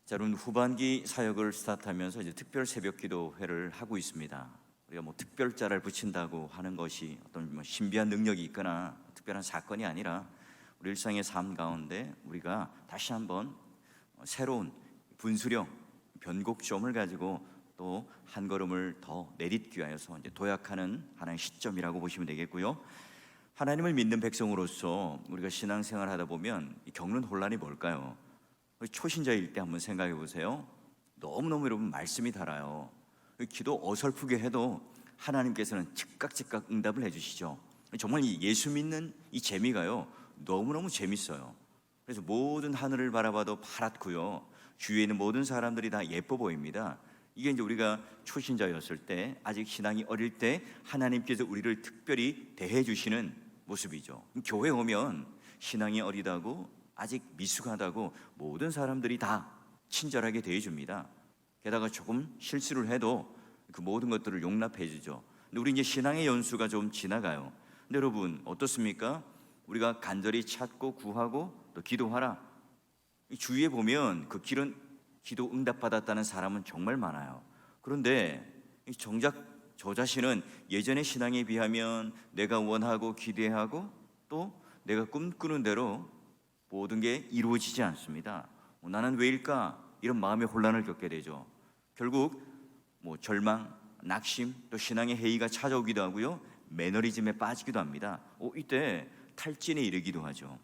자, 여러분, 후반기 사역을 스타트하면서 이제 특별 새벽 기도회를 하고 있습니다. 우리가 뭐 특별자를 붙인다고 하는 것이 어떤 뭐 신비한 능력이 있거나 특별한 사건이 아니라 우리 일상의 삶 가운데 우리가 다시 한번 새로운 분수령, 변곡점을 가지고 또 한 걸음을 더 내딛기 위하여서 이제 도약하는 하나의 시점이라고 보시면 되겠고요. 하나님을 믿는 백성으로서 우리가 신앙생활 하다 보면 겪는 혼란이 뭘까요? 초신자일 때 한번 생각해 보세요. 너무너무 여러분 말씀이 달아요. 기도 어설프게 해도 하나님께서는 즉각 응답을 해주시죠. 정말 이 예수 믿는 이 재미가요, 너무너무 재밌어요. 그래서 모든 하늘을 바라봐도 파랗고요, 주위에 있는 모든 사람들이 다 예뻐 보입니다. 이게 이제 우리가 초신자였을 때, 아직 신앙이 어릴 때 하나님께서 우리를 특별히 대해 주시는 모습이죠. 교회 오면 신앙이 어리다고, 아직 미숙하다고 모든 사람들이 다 친절하게 대해 줍니다. 게다가 조금 실수를 해도 그 모든 것들을 용납해 주죠. 근데 우리 이제 신앙의 연수가 좀 지나가요. 근데 여러분 어떻습니까? 우리가 간절히 찾고 구하고 또 기도하라, 주위에 보면 그 길은 기도 응답받았다는 사람은 정말 많아요. 그런데 정작 저 자신은 예전의 신앙에 비하면 내가 원하고 기대하고 또 내가 꿈꾸는 대로 모든 게 이루어지지 않습니다. 나는 왜일까? 이런 마음의 혼란을 겪게 되죠. 결국 뭐 절망, 낙심, 또 신앙의 해이가 찾아오기도 하고요, 매너리즘에 빠지기도 합니다. 이때 탈진에 이르기도 하죠.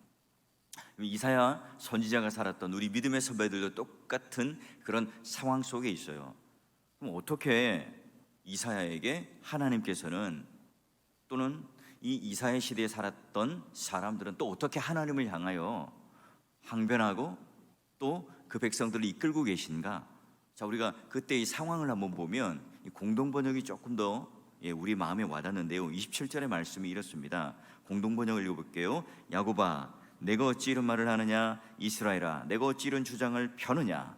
이사야 선지자가 살았던 우리 믿음의 선배들도 똑같은 그런 상황 속에 있어요. 그럼 어떻게 이사야에게 하나님께서는, 또는 이 이사야 시대에 살았던 사람들은 또 어떻게 하나님을 향하여 항변하고 또 그 백성들을 이끌고 계신가? 자, 우리가 그때 이 상황을 한번 보면 공동 번역이 조금 더 우리 마음에 와닿는데요. 27절의 말씀이 이렇습니다. 공동 번역을 읽어볼게요. 야곱아, 내가 어찌 이런 말을 하느냐? 이스라엘아, 내가 어찌 이런 주장을 펴느냐?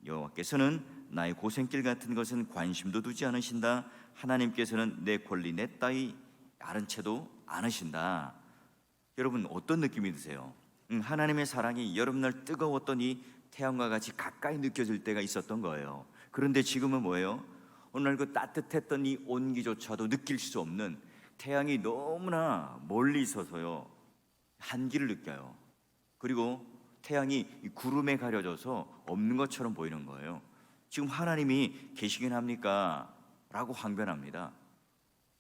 여호와께서는 나의 고생길 같은 것은 관심도 두지 않으신다. 하나님께서는 내 권리 내 따위 아는 채도 않으신다. 여러분 어떤 느낌이 드세요? 하나님의 사랑이 여름날 뜨거웠던 이 태양과 같이 가까이 느껴질 때가 있었던 거예요. 그런데 지금은 뭐예요? 어느 날 그 따뜻했던 이 온기조차도 느낄 수 없는, 태양이 너무나 멀리 있어서요 한기를 느껴요. 그리고 태양이 구름에 가려져서 없는 것처럼 보이는 거예요. 지금 하나님이 계시긴 합니까? 라고 항변합니다.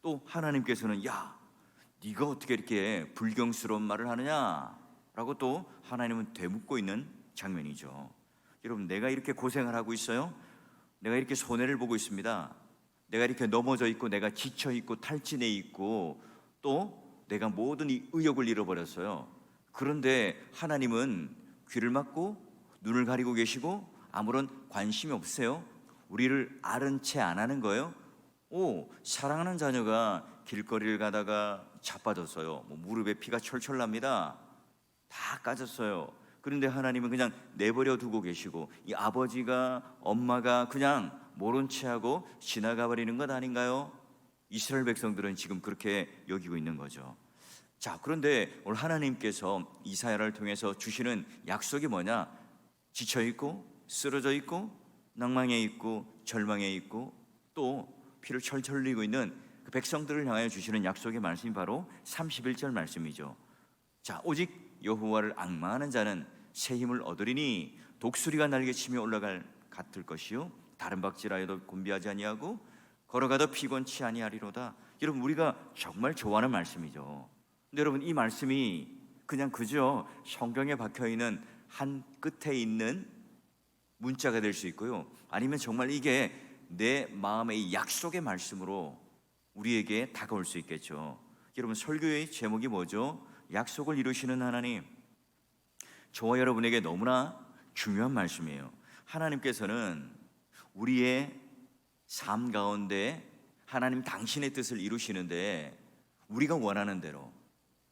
또 하나님께서는 야, 네가 어떻게 이렇게 불경스러운 말을 하느냐? 라고 또 하나님은 되묻고 있는 장면이죠. 여러분, 내가 이렇게 고생을 하고 있어요. 내가 이렇게 손해를 보고 있습니다. 내가 이렇게 넘어져 있고, 내가 지쳐 있고, 탈진해 있고, 또 내가 모든 이 의욕을 잃어버렸어요. 그런데 하나님은 귀를 막고 눈을 가리고 계시고 아무런 관심이 없으세요. 우리를 아는 채 안 하는 거예요. 사랑하는 자녀가 길거리를 가다가 자빠졌어요. 무릎에 피가 철철 납니다. 다 까졌어요. 그런데 하나님은 그냥 내버려 두고 계시고, 이 아버지가, 엄마가 그냥 모른 채 하고 지나가 버리는 것 아닌가요? 이스라엘 백성들은 지금 그렇게 여기고 있는 거죠. 자, 그런데 오늘 하나님께서 이사야를 통해서 주시는 약속이 뭐냐? 지쳐있고 쓰러져 있고 낭망해 있고 절망해 있고 또 피를 철철 흘리고 있는 그 백성들을 향하여 주시는 약속의 말씀이 바로 31절 말씀이죠. 자, 오직 여호와를 앙망하는 자는 새 힘을 얻으리니 독수리가 날개치며 올라갈 같을 것이요 다른 박질하여도 곤비하지 아니하고 걸어가도 피곤치 아니하리로다. 여러분, 우리가 정말 좋아하는 말씀이죠. 근데 여러분, 이 말씀이 그냥 그저 성경에 박혀있는 한 끝에 있는 문자가 될 수 있고요, 아니면 정말 이게 내 마음의 약속의 말씀으로 우리에게 다가올 수 있겠죠. 여러분, 설교의 제목이 뭐죠? 약속을 이루시는 하나님. 저와 여러분에게 너무나 중요한 말씀이에요. 하나님께서는 우리의 삶 가운데 하나님 당신의 뜻을 이루시는데, 우리가 원하는 대로,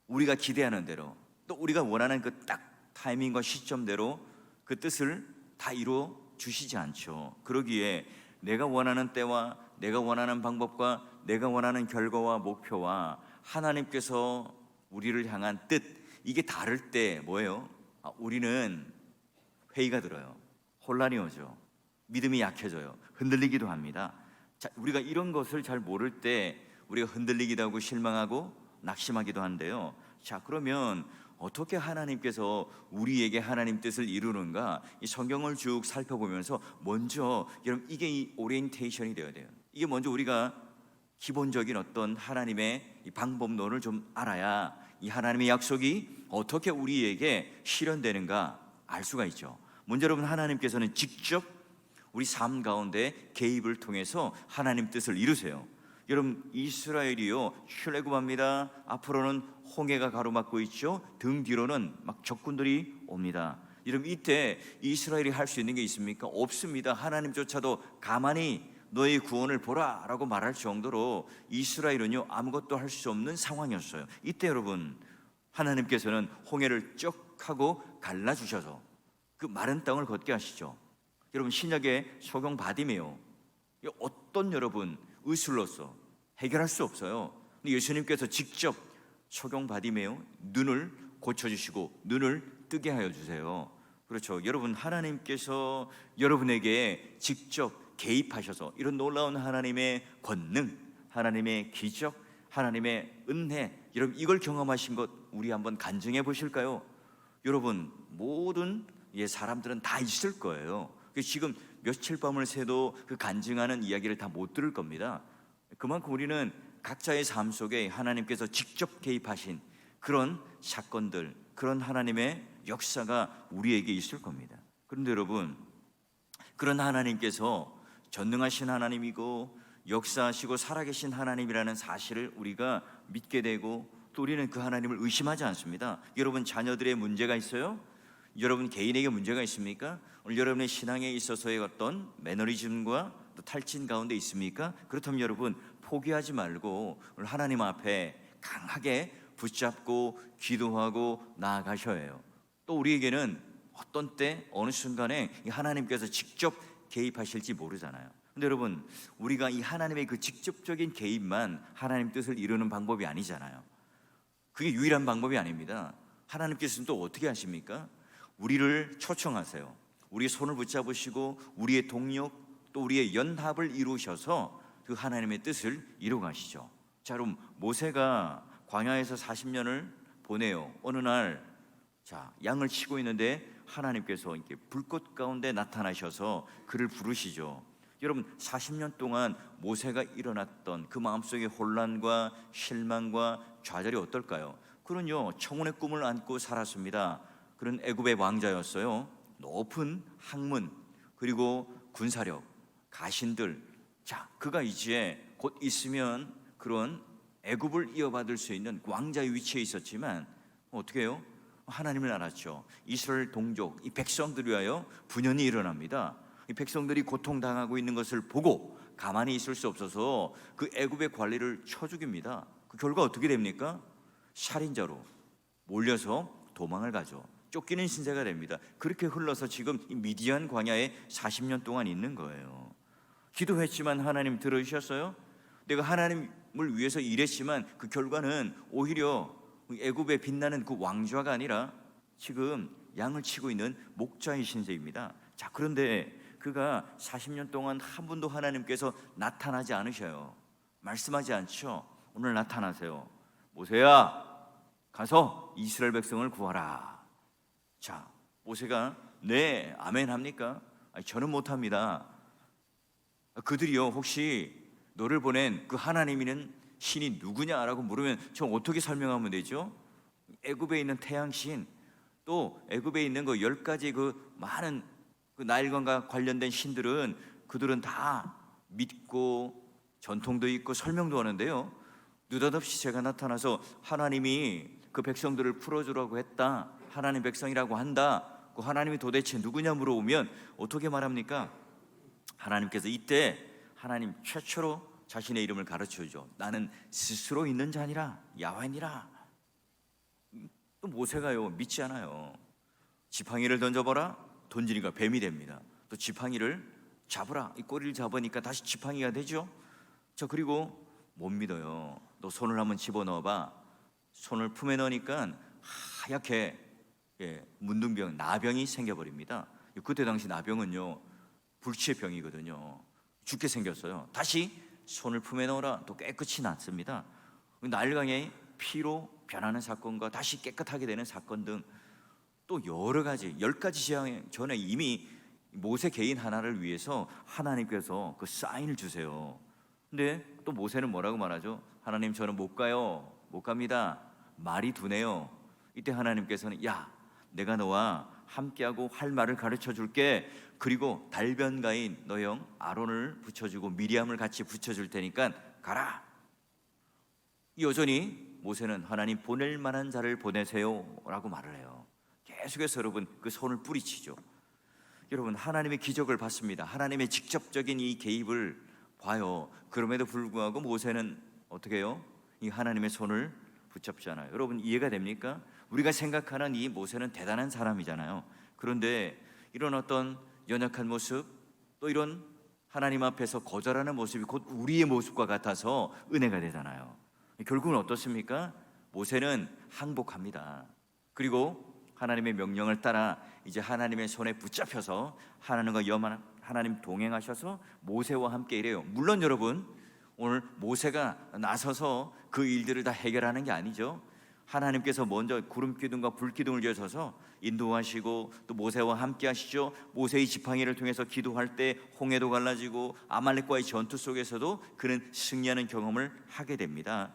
우리가 기대하는 대로, 또 우리가 원하는 그 딱 타이밍과 시점대로 그 뜻을 다 이루어 주시지 않죠. 그러기에 내가 원하는 때와 내가 원하는 방법과 내가 원하는 결과와 목표와 하나님께서 우리를 향한 뜻, 이게 다를 때 뭐예요? 우리는 회의가 들어요. 혼란이 오죠. 믿음이 약해져요. 흔들리기도 합니다. 자, 우리가 이런 것을 잘 모를 때 우리가 흔들리기도 하고 실망하고 낙심하기도 한데요. 자, 그러면 어떻게 하나님께서 우리에게 하나님 뜻을 이루는가? 이 성경을 쭉 살펴보면서 먼저 여러분 이게 이 오리엔테이션이 되어야 돼요. 이게 먼저 우리가 기본적인 어떤 하나님의 이 방법론을 좀 알아야 이 하나님의 약속이 어떻게 우리에게 실현되는가 알 수가 있죠. 먼저 여러분, 하나님께서는 직접 우리 삶 가운데 개입을 통해서 하나님 뜻을 이루세요. 여러분, 이스라엘이요 출애굽합니다. 앞으로는 홍해가 가로막고 있죠. 등 뒤로는 막 적군들이 옵니다. 여러분, 이때 이스라엘이 할 수 있는 게 있습니까? 없습니다. 하나님조차도 가만히 너의 구원을 보라 라고 말할 정도로 이스라엘은요 아무것도 할 수 없는 상황이었어요. 이때 여러분, 하나님께서는 홍해를 쩍 하고 갈라주셔서 그 마른 땅을 걷게 하시죠. 여러분, 신약의 소경 바디메오, 어떤 여러분 의술로서 해결할 수 없어요. 근데 예수님께서 직접 소경 바디메오 눈을 고쳐주시고 눈을 뜨게 하여 주세요. 그렇죠. 여러분, 하나님께서 여러분에게 직접 개입하셔서 이런 놀라운 하나님의 권능, 하나님의 기적, 하나님의 은혜, 여러분 이걸 경험하신 것 우리 한번 간증해 보실까요? 여러분, 모든 사람들은 다 있을 거예요. 지금 며칠 밤을 새도 그 간증하는 이야기를 다 못 들을 겁니다. 그만큼 우리는 각자의 삶 속에 하나님께서 직접 개입하신 그런 사건들, 그런 하나님의 역사가 우리에게 있을 겁니다. 그런데 여러분, 그런 하나님께서 전능하신 하나님이고 역사하시고 살아계신 하나님이라는 사실을 우리가 믿게 되고 또 우리는 그 하나님을 의심하지 않습니다. 여러분, 자녀들의 문제가 있어요? 여러분 개인에게 문제가 있습니까? 오늘 여러분의 신앙에 있어서의 어떤 매너리즘과 또 탈진 가운데 있습니까? 그렇다면 여러분 포기하지 말고 오늘 하나님 앞에 강하게 붙잡고 기도하고 나아가셔야 해요. 또 우리에게는 어떤 때 어느 순간에 하나님께서 직접 개입하실지 모르잖아요. 근데 여러분, 우리가 이 하나님의 그 직접적인 개입만 하나님 뜻을 이루는 방법이 아니잖아요. 그게 유일한 방법이 아닙니다. 하나님께서는 또 어떻게 하십니까? 우리를 초청하세요. 우리의 손을 붙잡으시고 우리의 동력 또 우리의 연합을 이루셔서 그 하나님의 뜻을 이루어 가시죠. 자, 그럼 모세가 광야에서 40년을 보내요. 어느 날 양을 치고 있는데 하나님께서 이렇게 불꽃 가운데 나타나셔서 그를 부르시죠. 여러분, 40년 동안 모세가 일어났던 그 마음속의 혼란과 실망과 좌절이 어떨까요? 그는요 청혼의 꿈을 안고 살았습니다. 그런 애굽의 왕자였어요. 높은 학문 그리고 군사력, 가신들. 그가 이제 곧 있으면 그런 애굽을 이어받을 수 있는 왕자의 위치에 있었지만 어떻게 해요? 하나님을 알았죠. 이스라엘 동족, 이 백성들이 위하여 분연이 일어납니다. 이 백성들이 고통당하고 있는 것을 보고 가만히 있을 수 없어서 그 애굽의 관리를 쳐 죽입니다. 그 결과 어떻게 됩니까? 살인자로 몰려서 도망을 가죠. 쫓기는 신세가 됩니다. 그렇게 흘러서 지금 이 미디안 광야에 40년 동안 있는 거예요. 기도했지만 하나님 들어주셨어요? 내가 하나님을 위해서 일했지만 그 결과는 오히려 애굽에 빛나는 그 왕좌가 아니라 지금 양을 치고 있는 목자의 신세입니다. 그런데 그가 40년 동안 한 번도 하나님께서 나타나지 않으셔요. 말씀하지 않죠. 오늘 나타나세요. 모세야, 가서 이스라엘 백성을 구하라. 모세가 네, 아멘 합니까? 저는 못합니다. 그들이요 혹시 너를 보낸 그 하나님이는 신이 누구냐라고 물으면 저 어떻게 설명하면 되죠? 애굽에 있는 태양신, 또 애굽에 있는 그 10가지 그 많은 그 나일강과 관련된 신들은 그들은 다 믿고 전통도 있고 설명도 하는데요, 느닷없이 제가 나타나서 하나님이 그 백성들을 풀어주라고 했다, 하나님 백성이라고 한다, 그 하나님이 도대체 누구냐 물어보면 어떻게 말합니까? 하나님께서 이때 하나님 최초로 자신의 이름을 가르쳐주죠. 나는 스스로 있는 자니라 야훼니라. 또 모세가요 믿지 않아요. 지팡이를 던져보라, 던지니까 뱀이 됩니다. 또 지팡이를 잡으라, 이 꼬리를 잡으니까 다시 지팡이가 되죠. 그리고 못 믿어요. 너 손을 한번 집어넣어봐. 손을 품에 넣으니까 하얗게 문둥병, 나병이 생겨버립니다. 그때 당시 나병은요 불치의 병이거든요. 죽게 생겼어요. 다시 손을 품에 넣어라. 또 깨끗이 낫습니다. 나일강의 피로 변하는 사건과 다시 깨끗하게 되는 사건 등 또 여러 가지 10가지 재앙 전에 이미 모세 개인 하나를 위해서 하나님께서 그 사인을 주세요. 근데 또 모세는 뭐라고 말하죠? 하나님, 저는 못 가요. 못 갑니다. 말이 두네요. 이때 하나님께서는 야, 내가 너와 함께하고 할 말을 가르쳐 줄게. 그리고 달변가인 너의 형 아론을 붙여주고 미리암을 같이 붙여줄 테니까 가라. 여전히 모세는 하나님 보낼 만한 자를 보내세요 라고 말을 해요. 계속해서 여러분 그 손을 뿌리치죠. 여러분, 하나님의 기적을 봤습니다. 하나님의 직접적인 이 개입을 봐요. 그럼에도 불구하고 모세는 어떻게 해요? 이 하나님의 손을 붙잡잖아요. 여러분, 이해가 됩니까? 우리가 생각하는 이 모세는 대단한 사람이잖아요. 그런데 이런 어떤 연약한 모습, 또 이런 하나님 앞에서 거절하는 모습이 곧 우리의 모습과 같아서 은혜가 되잖아요. 결국은 어떻습니까? 모세는 항복합니다. 그리고 하나님의 명령을 따라 이제 하나님의 손에 붙잡혀서 하나님과 하나님 동행하셔서 모세와 함께 일해요. 물론 여러분, 오늘 모세가 나서서 그 일들을 다 해결하는 게 아니죠. 하나님께서 먼저 구름 기둥과 불 기둥을 주셔서 인도하시고 또 모세와 함께 하시죠. 모세의 지팡이를 통해서 기도할 때 홍해도 갈라지고 아말렉과의 전투 속에서도 그는 승리하는 경험을 하게 됩니다.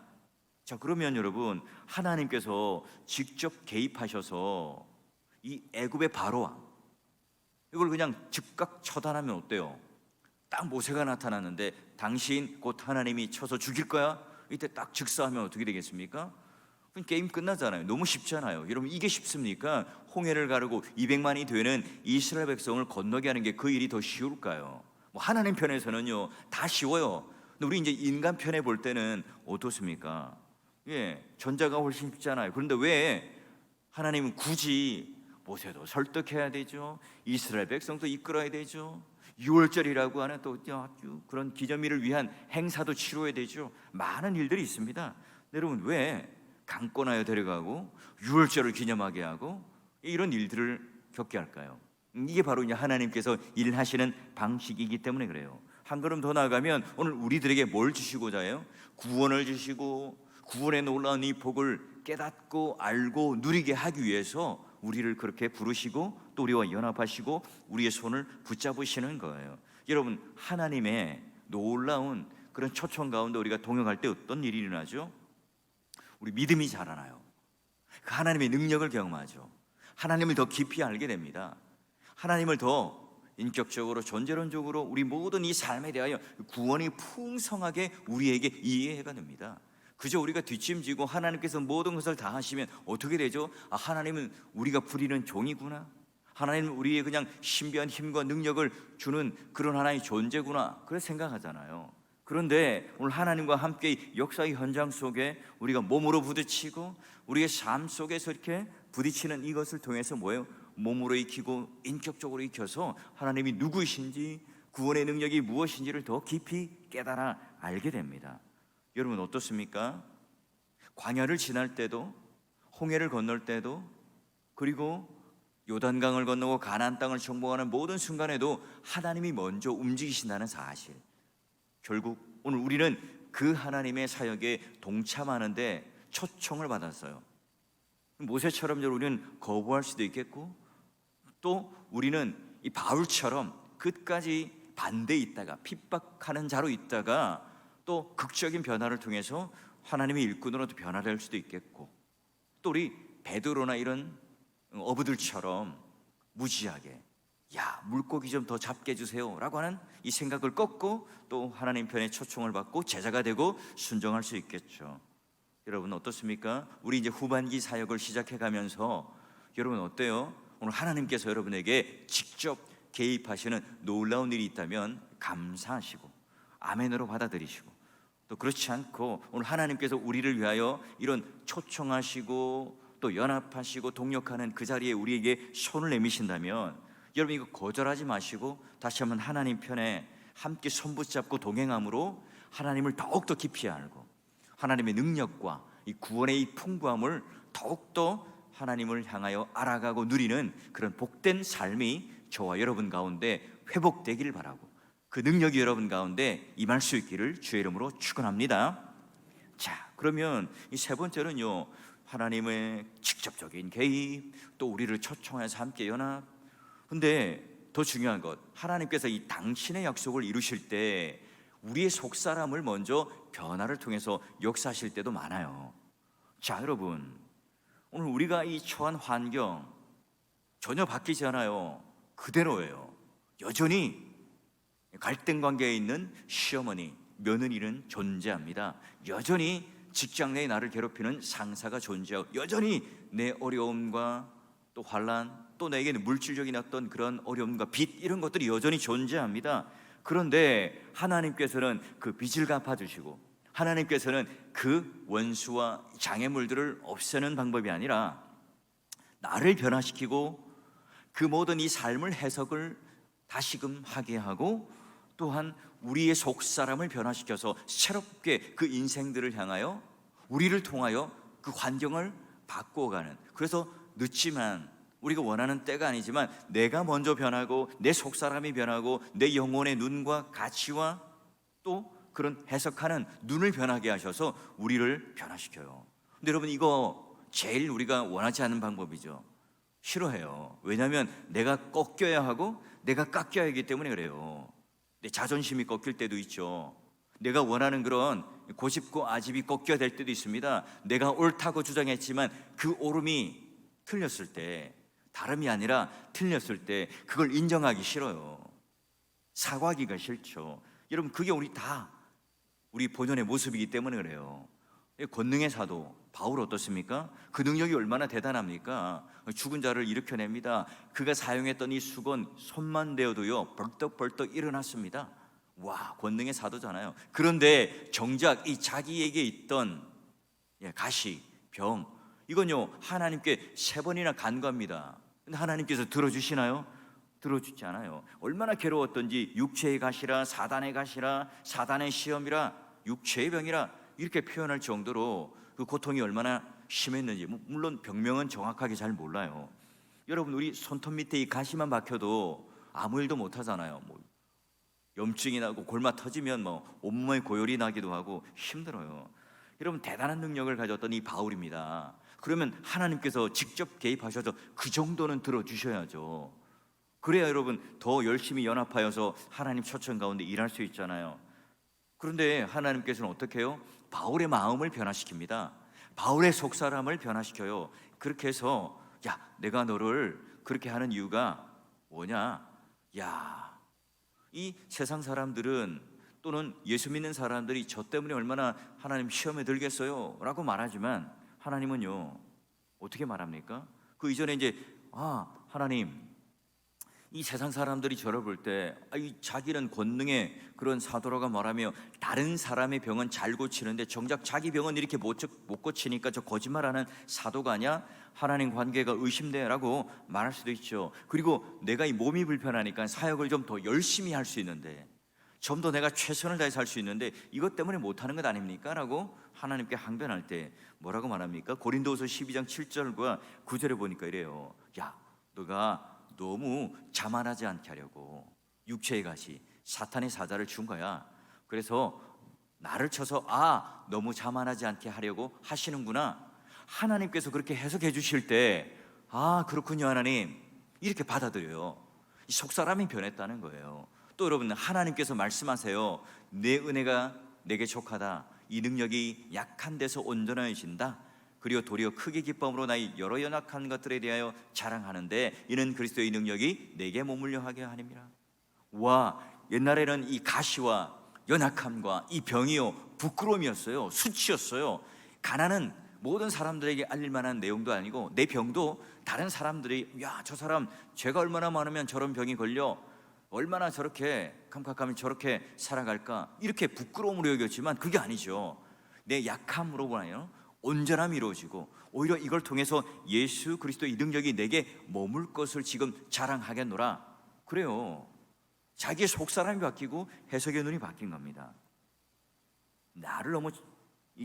자, 그러면 여러분, 하나님께서 직접 개입하셔서 이 애굽의 바로왕 이걸 그냥 즉각 처단하면 어때요? 딱 모세가 나타났는데 당신 곧 하나님이 쳐서 죽일 거야? 이때 딱 즉사하면 어떻게 되겠습니까? 그럼 게임 끝나잖아요. 너무 쉽잖아요. 여러분, 이게 쉽습니까? 홍해를 가르고 200만이 되는 이스라엘 백성을 건너게 하는 게 그 일이 더 쉬울까요? 뭐 하나님 편에서는요 다 쉬워요. 근데 우리 이제 인간 편에 볼 때는 어떻습니까? 전자가 훨씬 쉽잖아요. 그런데 왜 하나님은 굳이 모세도 설득해야 되죠? 이스라엘 백성도 이끌어야 되죠? 6월절이라고 하는 또 그런 기념일을 위한 행사도 치러야 되죠? 많은 일들이 있습니다. 여러분, 왜 강권하여 데려가고 6월절을 기념하게 하고 이런 일들을 겪게 할까요? 이게 바로 이제 하나님께서 일하시는 방식이기 때문에 그래요. 한 걸음 더 나아가면 오늘 우리들에게 뭘 주시고자 해요? 구원을 주시고 구원의 놀라운 이 복을 깨닫고 알고 누리게 하기 위해서 우리를 그렇게 부르시고 또 우리와 연합하시고 우리의 손을 붙잡으시는 거예요. 여러분, 하나님의 놀라운 그런 초청 가운데 우리가 동역할 때 어떤 일이 일어나죠? 우리 믿음이 자라나요. 그 하나님의 능력을 경험하죠. 하나님을 더 깊이 알게 됩니다. 하나님을 더 인격적으로 존재론적으로 우리 모든 이 삶에 대하여 구원이 풍성하게 우리에게 이해가 됩니다. 그저 우리가 뒷짐지고 하나님께서 모든 것을 다 하시면 어떻게 되죠? 아, 하나님은 우리가 부리는 종이구나. 하나님은 우리의 그냥 신비한 힘과 능력을 주는 그런 하나의 존재구나. 그렇게 생각하잖아요. 그런데 오늘 하나님과 함께 역사의 현장 속에 우리가 몸으로 부딪히고 우리의 삶 속에서 이렇게 부딪히는 이것을 통해서 뭐예요? 몸으로 익히고 인격적으로 익혀서 하나님이 누구이신지 구원의 능력이 무엇인지를 더 깊이 깨달아 알게 됩니다. 여러분, 어떻습니까? 광야를 지날 때도, 홍해를 건널 때도, 그리고 요단강을 건너고 가나안 땅을 정복하는 모든 순간에도 하나님이 먼저 움직이신다는 사실, 결국 오늘 우리는 그 하나님의 사역에 동참하는데 초청을 받았어요. 모세처럼 우리는 거부할 수도 있겠고, 또 우리는 이 바울처럼 끝까지 반대에 있다가 핍박하는 자로 있다가 또 극적인 변화를 통해서 하나님의 일꾼으로 변화될 수도 있겠고, 또 우리 베드로나 이런 어부들처럼 무지하게 야, 물고기 좀 더 잡게 해주세요 라고 하는 이 생각을 꺾고 또 하나님 편에 초청을 받고 제자가 되고 순종할 수 있겠죠. 여러분, 어떻습니까? 우리 이제 후반기 사역을 시작해 가면서 여러분 어때요? 오늘 하나님께서 여러분에게 직접 개입하시는 놀라운 일이 있다면 감사하시고 아멘으로 받아들이시고, 또 그렇지 않고 오늘 하나님께서 우리를 위하여 이런 초청하시고 또 연합하시고 동역하는 그 자리에 우리에게 손을 내미신다면 여러분 이거 거절하지 마시고 다시 한번 하나님 편에 함께 손 붙잡고 동행함으로 하나님을 더욱더 깊이 알고 하나님의 능력과 이 구원의 이 풍부함을 더욱더 하나님을 향하여 알아가고 누리는 그런 복된 삶이 저와 여러분 가운데 회복되기를 바라고 그 능력이 여러분 가운데 임할 수 있기를 주의 이름으로 축원합니다. 자, 그러면 이 세 번째는요, 하나님의 직접적인 개입, 또 우리를 초청해서 함께 연합. 근데 더 중요한 것, 하나님께서 이 당신의 약속을 이루실 때 우리의 속사람을 먼저 변화를 통해서 역사하실 때도 많아요. 자, 여러분, 오늘 우리가 이 처한 환경 전혀 바뀌지 않아요. 그대로예요. 여전히 갈등 관계에 있는 시어머니, 며느리는 존재합니다. 여전히 직장 내에 나를 괴롭히는 상사가 존재하고, 여전히 내 어려움과 또 환난, 또 내게는 물질적인 어떤 그런 어려움과 빚, 이런 것들이 여전히 존재합니다. 그런데 하나님께서는 그 빚을 갚아주시고, 하나님께서는 그 원수와 장애물들을 없애는 방법이 아니라 나를 변화시키고 그 모든 이 삶을 해석을 다시금 하게 하고, 또한 우리의 속사람을 변화시켜서 새롭게 그 인생들을 향하여 우리를 통하여 그 환경을 바꾸어가는, 그래서 늦지만 우리가 원하는 때가 아니지만 내가 먼저 변하고 내 속사람이 변하고 내 영혼의 눈과 가치와 또 그런 해석하는 눈을 변하게 하셔서 우리를 변화시켜요. 근데 여러분, 이거 제일 우리가 원하지 않는 방법이죠. 싫어해요. 왜냐하면 내가 꺾여야 하고 내가 깎여야 하기 때문에 그래요. 내 자존심이 꺾일 때도 있죠. 내가 원하는 그런 고집고 아집이 꺾여야 될 때도 있습니다. 내가 옳다고 주장했지만 그 옳음이 틀렸을 때, 다름이 아니라 틀렸을 때 그걸 인정하기 싫어요. 사과하기가 싫죠. 여러분, 그게 우리 본연의 모습이기 때문에 그래요. 권능의 사도 바울 어떻습니까? 그 능력이 얼마나 대단합니까? 죽은 자를 일으켜냅니다. 그가 사용했던 이 수건, 손만 대어도요 벌떡벌떡 일어났습니다. 와, 권능의 사도잖아요. 그런데 정작 이 자기에게 있던 가시, 병, 이건요 하나님께 3번이나 간구합니다. 근데 하나님께서 들어주시나요? 들어주지 않아요. 얼마나 괴로웠던지, 육체의 가시라, 사단의 가시라, 사단의 시험이라, 육체의 병이라 이렇게 표현할 정도로 그 고통이 얼마나 심했는지, 물론 병명은 정확하게 잘 몰라요. 여러분, 우리 손톱 밑에 이 가시만 박혀도 아무 일도 못 하잖아요. 염증이 나고 골마 터지면 온몸에 고열이 나기도 하고 힘들어요. 여러분, 대단한 능력을 가졌던 이 바울입니다. 그러면 하나님께서 직접 개입하셔서 그 정도는 들어주셔야죠. 그래야 여러분 더 열심히 연합하여서 하나님 초청 가운데 일할 수 있잖아요. 그런데 하나님께서는 어떻게 해요? 바울의 마음을 변화시킵니다. 바울의 속사람을 변화시켜요. 그렇게 해서, 야, 내가 너를 그렇게 하는 이유가 뭐냐? 야, 이 세상 사람들은, 또는 예수 믿는 사람들이 저 때문에 얼마나 하나님 시험에 들겠어요? 라고 말하지만 하나님은요 어떻게 말합니까? 그 이전에 이제 하나님, 이 세상 사람들이 저를 볼 때 자기는 권능의 그런 사도라고 말하며 다른 사람의 병은 잘 고치는데 정작 자기 병은 이렇게 못 고치니까 저 거짓말하는 사도가 아니야? 하나님 관계가 의심돼 라고 말할 수도 있죠. 그리고 내가 이 몸이 불편하니까 사역을 좀 더 열심히 할 수 있는데, 좀 더 내가 최선을 다해서 할 수 있는데 이것 때문에 못하는 것 아닙니까? 라고 하나님께 항변할 때 뭐라고 말합니까? 고린도후서 12장 7절과 9절에 보니까 이래요. 야, 너가 너무 자만하지 않게 하려고 육체의 가시, 사탄의 사자를 준 거야. 그래서 나를 쳐서 너무 자만하지 않게 하려고 하시는구나. 하나님께서 그렇게 해석해 주실 때 그렇군요 하나님, 이렇게 받아들여요. 이 속사람이 변했다는 거예요. 또 여러분, 하나님께서 말씀하세요. 내 은혜가 내게 족하다. 이 능력이 약한 데서 온전해진다. 그리고 도리어 크게 기쁨으로 나의 여러 연약한 것들에 대하여 자랑하는데 이는 그리스도의 능력이 내게 머물려 하게 하느니라. 와, 옛날에는 이 가시와 연약함과 이 병이요 부끄러움이었어요. 수치였어요. 가난은 모든 사람들에게 알릴 만한 내용도 아니고, 내 병도 다른 사람들이 저 사람 죄가 얼마나 많으면 저런 병이 걸려, 얼마나 저렇게 캄캄하면 저렇게 살아갈까, 이렇게 부끄러움으로 여겼지만 그게 아니죠. 내 약함으로 보나요 온전함이 이루어지고, 오히려 이걸 통해서 예수 그리스도의 능력이 내게 머물 것을 지금 자랑하겠노라. 그래요. 자기의 속사람이 바뀌고 해석의 눈이 바뀐 겁니다. 나를 너무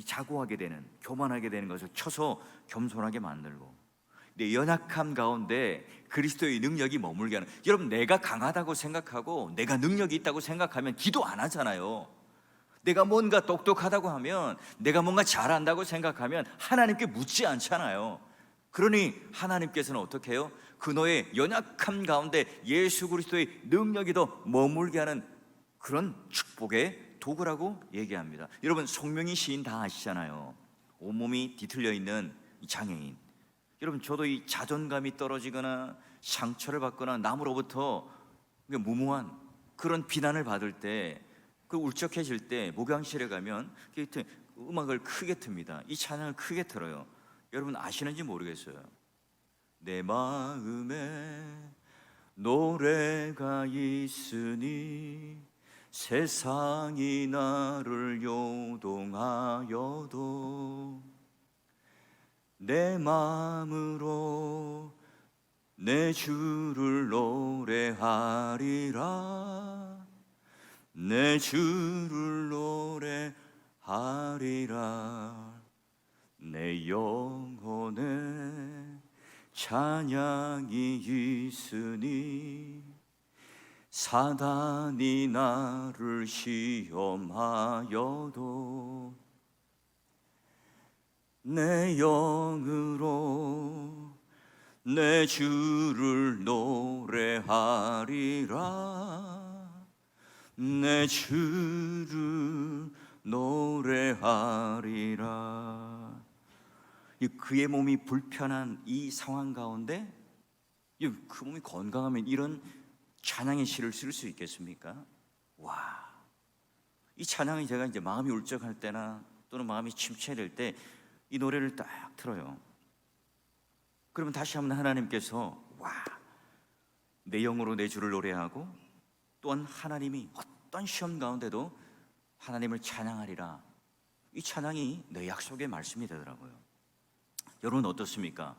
자고하게 되는, 교만하게 되는 것을 쳐서 겸손하게 만들고, 내 연약함 가운데 그리스도의 능력이 머물게 하는. 여러분, 내가 강하다고 생각하고 내가 능력이 있다고 생각하면 기도 안 하잖아요. 내가 뭔가 똑똑하다고 하면, 내가 뭔가 잘한다고 생각하면 하나님께 묻지 않잖아요. 그러니 하나님께서는 어떻게 해요? 그 너의 연약함 가운데 예수 그리스도의 능력이 더 머물게 하는 그런 축복의 도구라고 얘기합니다. 여러분, 송명희 시인 다 아시잖아요. 온몸이 뒤틀려 있는 장애인. 여러분, 저도 이 자존감이 떨어지거나 상처를 받거나 남으로부터 무모한 그런 비난을 받을 때, 그 울적해질 때 목양실에 가면 음악을 크게 틉니다. 이 찬양을 크게 틀어요. 여러분 아시는지 모르겠어요. 내 마음에 노래가 있으니 세상이 나를 요동하여도 내 마음으로 내 주를 노래하리라. 내 주를 노래하리라. 내 영혼에 찬양이 있으니 사단이 나를 시험하여도 내 영으로 내 주를 노래하리라. 내 주를 노래하리라. 그의 몸이 불편한 이 상황 가운데 그 몸이 건강하면 이런 찬양의 시를 쓸 수 있겠습니까? 와, 이 찬양이 제가 이제 마음이 울적할 때나 또는 마음이 침체될 때 이 노래를 딱 틀어요. 그러면 다시 한번 하나님께서 와, 내 영으로 내 주를 노래하고 또한 하나님이 어떤 시험 가운데도 하나님을 찬양하리라. 이 찬양이 내 약속의 말씀이 되더라고요. 여러분 어떻습니까?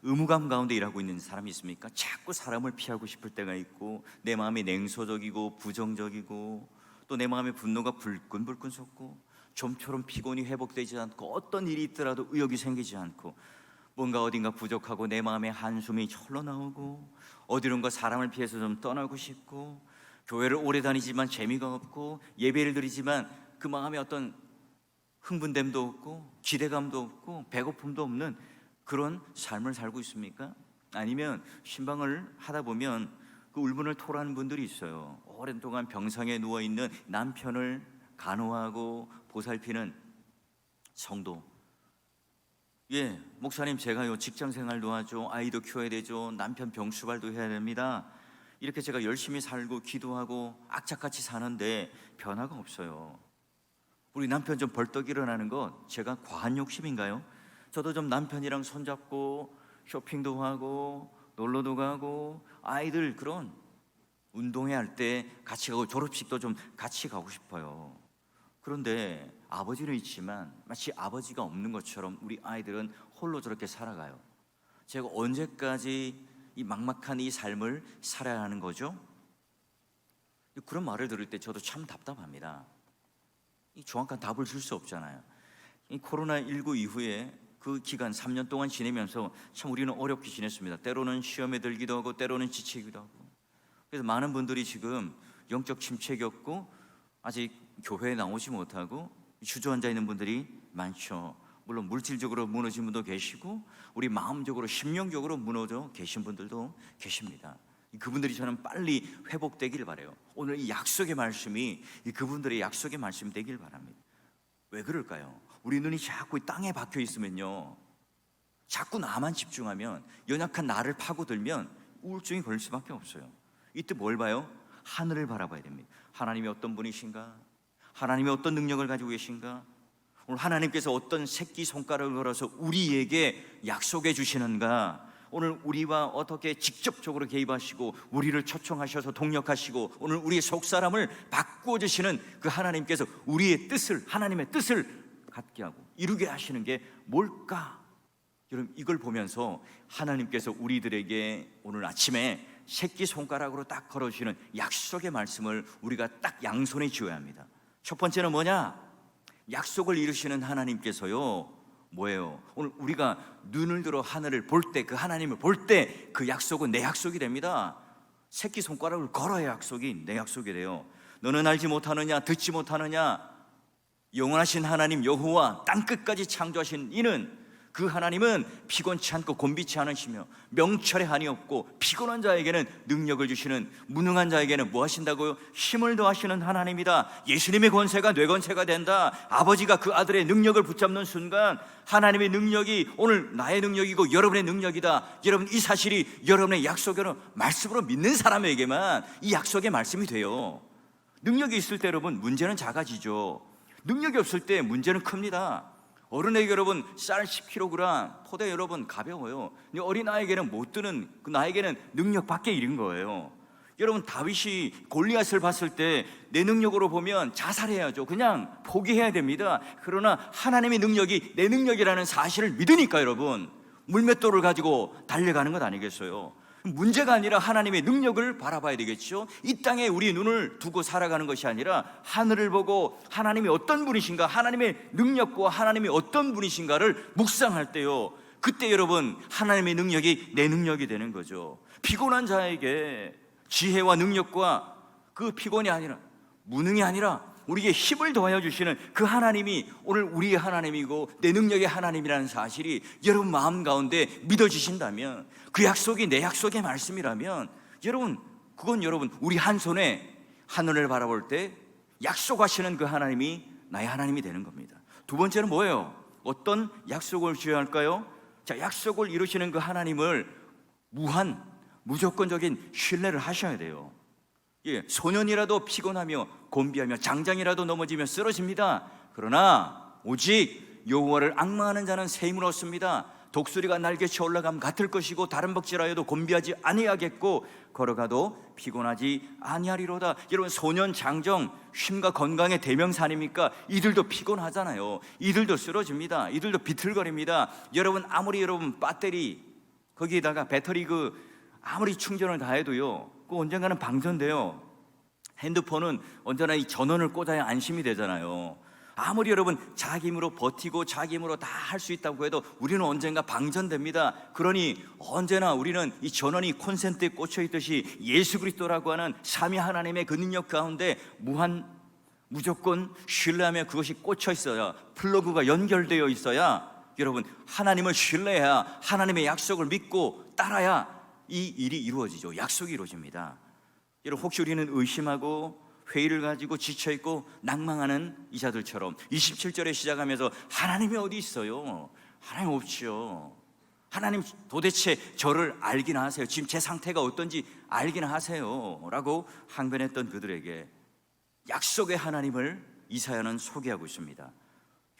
의무감 가운데 일하고 있는 사람이 있습니까? 자꾸 사람을 피하고 싶을 때가 있고, 내 마음이 냉소적이고 부정적이고, 또 내 마음의 분노가 불끈불끈 솟고, 좀처럼 피곤이 회복되지 않고, 어떤 일이 있더라도 의욕이 생기지 않고, 뭔가 어딘가 부족하고 내 마음에 한숨이 절로 나오고, 어디론가 사람을 피해서 좀 떠나고 싶고, 교회를 오래 다니지만 재미가 없고, 예배를 드리지만 그 마음에 어떤 흥분됨도 없고 기대감도 없고 배고픔도 없는 그런 삶을 살고 있습니까? 아니면 신방을 하다 보면 그 울분을 토로하는 분들이 있어요. 오랜 동안 병상에 누워있는 남편을 간호하고 보살피는 성도. 예, 목사님 제가요 직장생활도 하죠, 아이도 키워야 되죠, 남편 병수발도 해야 됩니다. 이렇게 제가 열심히 살고 기도하고 악착같이 사는데 변화가 없어요. 우리 남편 좀 벌떡 일어나는 것 제가 과한 욕심인가요? 저도 좀 남편이랑 손잡고 쇼핑도 하고 놀러도 가고 아이들 그런 운동회 할 때 같이 가고 졸업식도 좀 같이 가고 싶어요. 그런데 아버지는 있지만 마치 아버지가 없는 것처럼 우리 아이들은 홀로 저렇게 살아가요. 제가 언제까지 이 막막한 이 삶을 살아야 하는 거죠? 그런 말을 들을 때 저도 참 답답합니다. 이 정확한 답을 줄 수 없잖아요. 이 코로나19 이후에 그 기간 3년 동안 지내면서 참 우리는 어렵게 지냈습니다. 때로는 시험에 들기도 하고 때로는 지치기도 하고. 그래서 많은 분들이 지금 영적 침체 겪고 아직 교회에 나오지 못하고 주저앉아 있는 분들이 많죠. 물론 물질적으로 무너진 분도 계시고 우리 마음적으로 심령적으로 무너져 계신 분들도 계십니다. 그분들이 저는 빨리 회복되길 바라요. 오늘 이 약속의 말씀이 그분들의 약속의 말씀이 되길 바랍니다. 왜 그럴까요? 우리 눈이 자꾸 땅에 박혀 있으면요, 자꾸 나만 집중하면, 연약한 나를 파고들면 우울증이 걸릴 수밖에 없어요. 이때 뭘 봐요? 하늘을 바라봐야 됩니다. 하나님이 어떤 분이신가? 하나님이 어떤 능력을 가지고 계신가? 오늘 하나님께서 어떤 새끼손가락을 걸어서 우리에게 약속해 주시는가? 오늘 우리와 어떻게 직접적으로 개입하시고 우리를 초청하셔서 동력하시고 오늘 우리의 속사람을 바꾸어 주시는 그 하나님께서 우리의 뜻을, 하나님의 뜻을 갖게 하고 이루게 하시는 게 뭘까? 여러분, 이걸 보면서 하나님께서 우리들에게 오늘 아침에 새끼손가락으로 딱 걸어주시는 약속의 말씀을 우리가 딱 양손에 쥐어야 합니다. 첫 번째는 뭐냐? 약속을 이루시는 하나님께서요, 뭐예요? 오늘 우리가 눈을 들어 하늘을 볼 때, 그 하나님을 볼 때 그 약속은 내 약속이 됩니다. 새끼손가락을 걸어야 약속이 내 약속이 돼요. 너는 알지 못하느냐, 듣지 못하느냐, 영원하신 하나님 여호와 땅끝까지 창조하신 이는, 그 하나님은 피곤치 않고 곤비치 않으시며 명철에 한이 없고 피곤한 자에게는 능력을 주시는, 무능한 자에게는 뭐 하신다고요? 힘을 더하시는 하나님이다. 예수님의 권세가 뇌 권세가 된다. 아버지가 그 아들의 능력을 붙잡는 순간 하나님의 능력이 오늘 나의 능력이고 여러분의 능력이다. 여러분, 이 사실이 여러분의 약속으로, 말씀으로 믿는 사람에게만 이 약속의 말씀이 돼요. 능력이 있을 때 여러분 문제는 작아지죠. 능력이 없을 때 문제는 큽니다. 어른에게 여러분 쌀 10kg, 포대 여러분 가벼워요. 근데 어린아이에게는 못 드는, 그 나에게는 능력 밖에 일인 거예요. 여러분, 다윗이 골리앗을 봤을 때 내 능력으로 보면 자살해야죠. 그냥 포기해야 됩니다. 그러나 하나님의 능력이 내 능력이라는 사실을 믿으니까 여러분 물맷돌을 가지고 달려가는 것 아니겠어요? 문제가 아니라 하나님의 능력을 바라봐야 되겠죠. 이 땅에 우리 눈을 두고 살아가는 것이 아니라 하늘을 보고 하나님이 어떤 분이신가, 하나님의 능력과 하나님이 어떤 분이신가를 묵상할 때요, 그때 여러분 하나님의 능력이 내 능력이 되는 거죠. 피곤한 자에게 지혜와 능력과 그 피곤이 아니라, 무능이 아니라 우리에게 힘을 더하여 주시는 그 하나님이 오늘 우리의 하나님이고 내 능력의 하나님이라는 사실이 여러분 마음 가운데 믿어지신다면, 그 약속이 내 약속의 말씀이라면 여러분, 그건 여러분 우리 한 손에 하늘을 바라볼 때 약속하시는 그 하나님이 나의 하나님이 되는 겁니다. 두 번째는 뭐예요? 어떤 약속을 지어야 할까요? 자, 약속을 이루시는 그 하나님을 무조건적인 신뢰를 하셔야 돼요. 예, 소년이라도 피곤하며 곤비하며 장장이라도 넘어지며 쓰러집니다. 그러나 오직 여호와를 앙망하는 자는 새 힘을 얻습니다. 독수리가 날개쳐 올라가면 같을 것이고 다른 벅질하여도 곤비하지 아니하겠고 걸어가도 피곤하지 아니하리로다. 여러분, 소년 장정 쉼과 건강의 대명사 아닙니까? 이들도 피곤하잖아요. 이들도 쓰러집니다. 이들도 비틀거립니다. 여러분, 아무리 여러분 배터리 거기에다가 배터리 아무리 충전을 다 해도요, 그 언젠가는 방전돼요. 핸드폰은 언제나 이 전원을 꽂아야 안심이 되잖아요. 아무리 여러분 자기 힘으로 버티고 자기 힘으로 다 할 수 있다고 해도 우리는 언젠가 방전됩니다. 그러니 언제나 우리는 이 전원이 콘센트에 꽂혀 있듯이 예수 그리스도라고 하는 삼위 하나님의 그 능력 가운데 무조건 신뢰하며 그것이 꽂혀 있어야, 플러그가 연결되어 있어야 여러분 하나님을 신뢰해야, 하나님의 약속을 믿고 따라야 이 일이 이루어지죠. 약속이 이루어집니다. 여러분, 혹시 우리는 의심하고 회의를 가지고 지쳐있고 낭망하는 이자들처럼 27절에 시작하면서 하나님이 어디 있어요? 하나님 없죠. 하나님 도대체 저를 알기나 하세요? 지금 제 상태가 어떤지 알기나 하세요? 라고 항변했던 그들에게 약속의 하나님을 이사야는 소개하고 있습니다.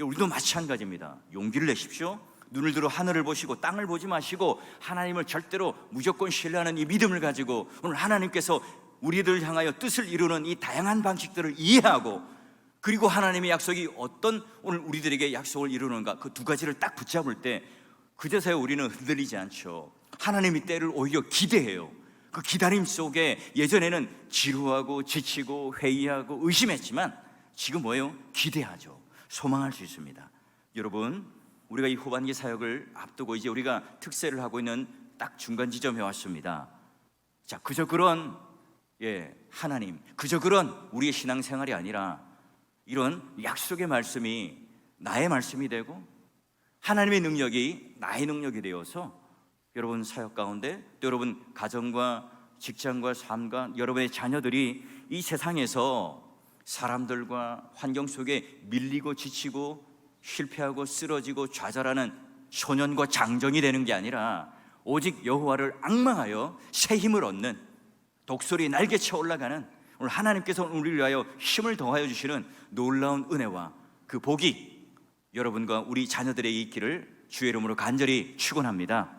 우리도 마찬가지입니다. 용기를 내십시오. 눈을 들어 하늘을 보시고 땅을 보지 마시고 하나님을 절대로 무조건 신뢰하는 이 믿음을 가지고 오늘 하나님께서 우리들 향하여 뜻을 이루는 이 다양한 방식들을 이해하고, 그리고 하나님의 약속이 어떤 오늘 우리들에게 약속을 이루는가, 그 두 가지를 딱 붙잡을 때 그제서야 우리는 흔들리지 않죠. 하나님의 때를 오히려 기대해요. 그 기다림 속에 예전에는 지루하고 지치고 회의하고 의심했지만 지금 뭐예요? 기대하죠. 소망할 수 있습니다. 여러분, 우리가 이 후반기 사역을 앞두고 이제 우리가 특세를 하고 있는 딱 중간 지점에 왔습니다. 자, 그저 그런 하나님, 그저 그런 우리의 신앙생활이 아니라 이런 약속의 말씀이 나의 말씀이 되고 하나님의 능력이 나의 능력이 되어서 여러분 사역 가운데, 또 여러분 가정과 직장과 삶과 여러분의 자녀들이 이 세상에서 사람들과 환경 속에 밀리고 지치고 실패하고 쓰러지고 좌절하는 소년과 장정이 되는 게 아니라 오직 여호와를 앙망하여 새 힘을 얻는, 독수리 날개쳐 올라가는, 오늘 하나님께서 우리를 위하여 힘을 더하여 주시는 놀라운 은혜와 그 복이 여러분과 우리 자녀들에게 있기를 주의 이름으로 간절히 축원합니다.